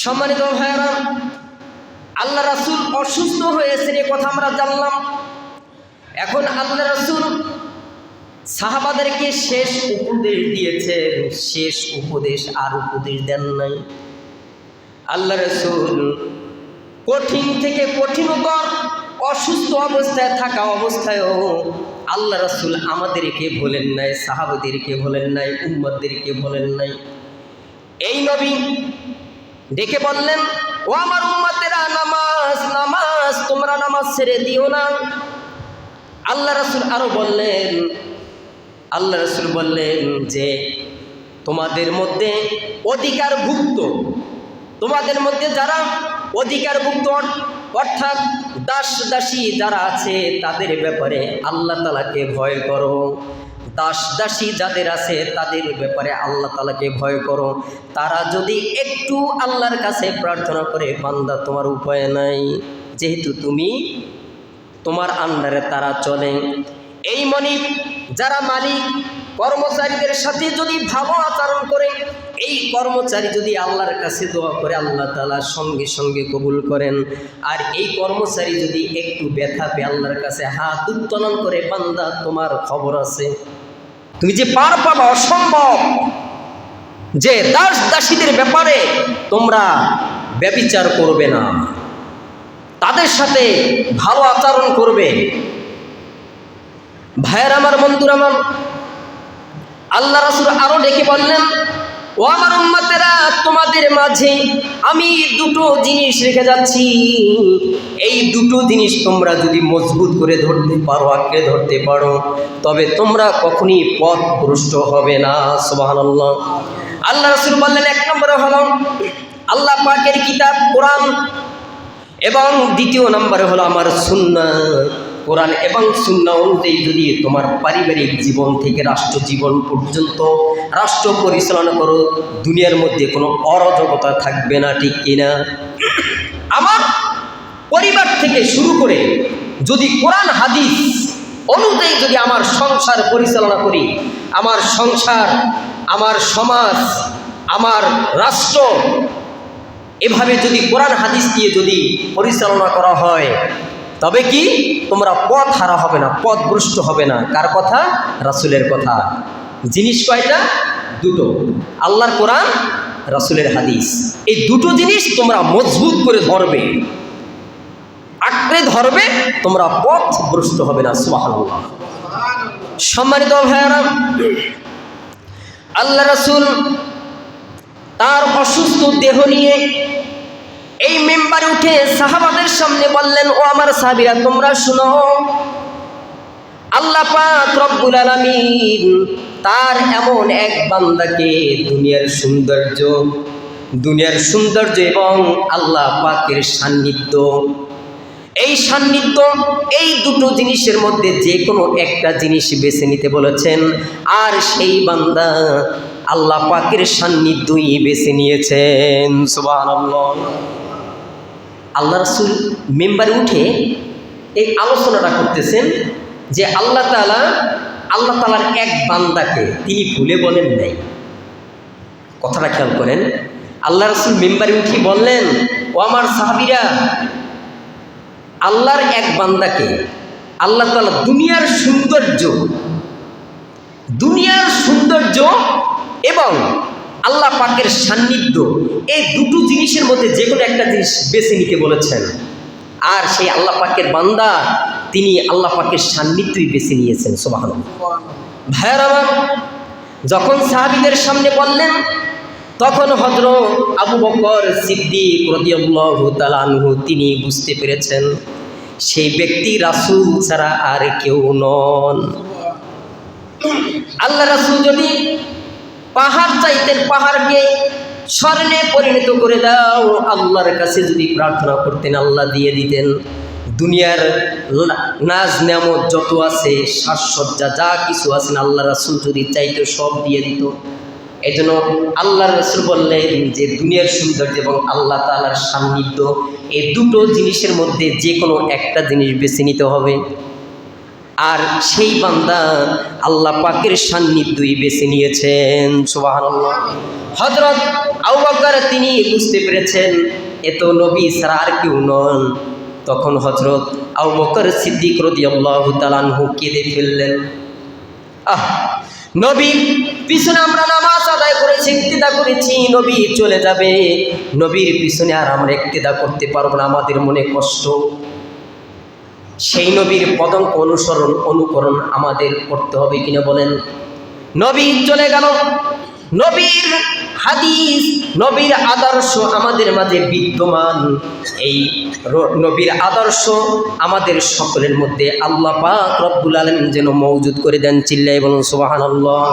সম্মানিত ভাইরা, আল্লাহ রাসূল অসুস্থ হয়েছেন এ কথা আমরা জানলাম। এখন আল্লাহ রাসূল সাহাবাদেরকে শেষ উপদেশ দিয়েছেন। শেষ উপদেশ আর উপদেশ দেন নাই। আল্লাহ রাসূল কঠিন থেকে কঠিনতর অসুস্থ অবস্থায় থাকা অবস্থায়ও আল্লাহ রাসূল আমাদেরকে বলেন নাই, সাহাবাদেরকে বলেন নাই, উম্মতদেরকে বলেন নাই। এই নবী ডেকে বললেন, ও আমার উম্মতেরা, নামাজ নামাজ, তোমরা নামাজ ছেড়ে দিও না। আল্লাহ রাসূল আরো বললেন, আল্লাহ রাসূল বললেন যে তোমাদের মধ্যে অধিকারভুক্ত, তোমাদের মধ্যে যারা অধিকারভুক্ত অর্থাৎ দাস দাসী যারা আছে তাদের ব্যাপারে আল্লাহ তাআলাকে ভয় করো। দাস দাসী যাদের আছে তাদের ব্যাপারে আল্লাহ তাআলাকে ভয় করো। তারা যদি একটু আল্লাহর কাছে প্রার্থনা করে, বান্দা তোমার উপায় নাই, যেহেতু তুমি তোমার আন্ডারে তারা চলে। এই মনিব যারা মালিক কর্মচারীদের সাথে যদি ভালো আচরণ করে, এই কর্মচারী যদি আল্লাহর কাছে দোয়া করে, আল্লাহ তাআলা সঙ্গে সঙ্গে কবুল করেন। আর এই কর্মচারী যদি একটু ব্যথা পেয়ে আল্লাহর কাছে হাত উত্তোলন করে, বান্দা তোমার খবর আছে, তুমি যে পার পাবা অসম্ভব, যে দাস দাসীদের ব্যাপারে তোমরা ব্যভিচার করবে না, তাদের সাথে ভালো আচরণ করবে। ভাইয়ের আমার, বন্ধুরা আমার, আল্লাহ রাসূল আরো ডেকে বললেন, ও আমার উম্মতেরা, তোমাদের মাঝে আমি দুটো জিনিস রেখে যাচ্ছি। এই দুটো জিনিস তোমরা যদি মজবুত করে ধরতে পারো, আঁকড়ে ধরতে পারো, তবে তোমরা কখনই পথভ্রষ্ট হবে না। সুবহানাল্লাহ। আল্লাহ রাসূল বললেন, এক নম্বরে হলো আল্লাহ পাকের কিতাব কোরআন, এবং দ্বিতীয় নম্বরে হলো আমার সুন্নাহ। কোরআন এবং সুন্নাহ অনুযায়ী যদি তোমার পারিবারিক জীবন থেকে রাষ্ট্র জীবন পর্যন্ত রাষ্ট্র পরিচালনা করো, দুনিয়ার মধ্যে কোনো অরাজকতা থাকবে না, ঠিক কিনা? আমার পরিবার থেকে শুরু করে যদি কোরআন হাদিস অনুযায়ী যদি আমার সংসার পরিচালনা করি, আমার সংসার, আমার সমাজ, আমার রাষ্ট্র এভাবে যদি কোরআন হাদিস দিয়ে যদি পরিচালনা করা হয়, তবে কি তোমরা পথ হারা হবে না, পথভ্রষ্ট হবে না। কার কথা? রাসূলের কথা। জিনিস কয়টা? দুটো, আল্লাহর কোরআন, রাসূলের হাদিস। এই দুটো জিনিস তোমরা মজবুত করে ধরবে, আঁকড়ে ধরবে, তোমরা পথভ্রষ্ট হবে না। সুবহানাল্লাহ। সম্মানিত ভাইয়েরা, আল্লাহ রাসূল তার অসুস্থ দেহ নিয়ে এই মেম্বারে উঠে সাহাবাদের সামনে বললেন, ও আমার সাহাবীরা, তোমরা শুনো, আল্লাহ পাক রব্বুল আলামিন তার এমন এক বান্দাকে দুনিয়ার সৌন্দর্য এবং আল্লাহ পাকের সান্নিধ্য, এই সান্নিধ্য, এই দুটো জিনিসের মধ্যে যে কোনো একটা জিনিস বেছে নিতে বলেছেন। আর সেই বান্দা আল্লাহ পাকের সান্নিধ্যই বেছে নিয়েছেন। সুবহানাল্লাহ। আল্লাহ রাসূল মেম্বারে উঠে এই আলোচনাটা করতেছেন যে আল্লাহ তাআলার এক বান্দাকে তিনি ভুলে বলেন নাই। কথাটা খেয়াল করেন। আল্লাহ রাসূল মেম্বারে উঠে বললেন, ও আমার সাহাবীরা, আল্লাহর এক বান্দাকে আল্লাহ তাআলা দুনিয়ার সৌন্দর্য এবং আল্লাহ পাকের সান্নিধ্য, এই দুটো জিনিসের মধ্যে যে কোনো একটা জিনিস বেছে নিতে বলেছেন। আর সেই আল্লাহ পাকের বান্দা তিনি আল্লাহ পাকের সান্নিধ্যই বেছে নিয়েছেন। সুবহানাল্লাহ। ভাইয়েরা আমার, যখন সাহাবীদের সামনে বললেন, তখন হযরত আবু বকর সিদ্দিক রাদিয়াল্লাহু তাআলা আনহু তিনি বুঝতে পেরেছেন সেই ব্যক্তি রাসূল ছাড়া আর কেউ নন। আল্লাহ রাসূল যদি পাহাড় চাইতেন, পাহাড়কে স্বর্ণে পরিণত করে দাও, আল্লাহর কাছে যদি প্রার্থনা করতেন, আল্লাহ দিয়ে দিতেন। দুনিয়ার নাজ নেয়ামত যত আছে, সাজসজ্জা যা কিছু আছে, আল্লাহ রাসূল যদি চাইতো সব দিয়ে দিত। এই জন্য আল্লাহ রাসূল বললেন যে দুনিয়ার সৌন্দর্য এবং আল্লাহ তাআলার সান্নিধ্য, এই দুটো জিনিসের মধ্যে যে কোনো একটা জিনিস বেছে নিতে হবে। আর সেই বান্দা আল্লাহ পাকের সান্নিধ্যই বেছে নিয়েছেন। সুবহানাল্লাহ। হযরত আবু বকর তিনি বুঝতে পেরেছেন এ তো নবী ছাড়া আর কেউ নন। তখন হযরত আবু বকর সিদ্দিক রাদিয়াল্লাহু তাআলা আনহু কেঁদে ফেললেন। নবীর পিছনে আমরা নামাজ আদায় করেছি, ইক্তিদা করেছি, নবী চলে যাবে, নবীর পিছনে আর আমরা ইক্তিদা করতে পারবো না, আমাদের মনে কষ্ট। সেই নবীর পদঙ্ক অনুকরণ আমাদের করতে হবে কিনা বলেন? নবী চলে গেল, নবীর হাদিস, নবীর আদর্শ আমাদের মাঝে বিদ্যমান। এই নবীর আদর্শ আমাদের সকলের মধ্যে আল্লাহ পাক রব্বুল আলামিন যেন মওজুদ করে দেন। চিল্লায় বলুন সুবহানাল্লাহ।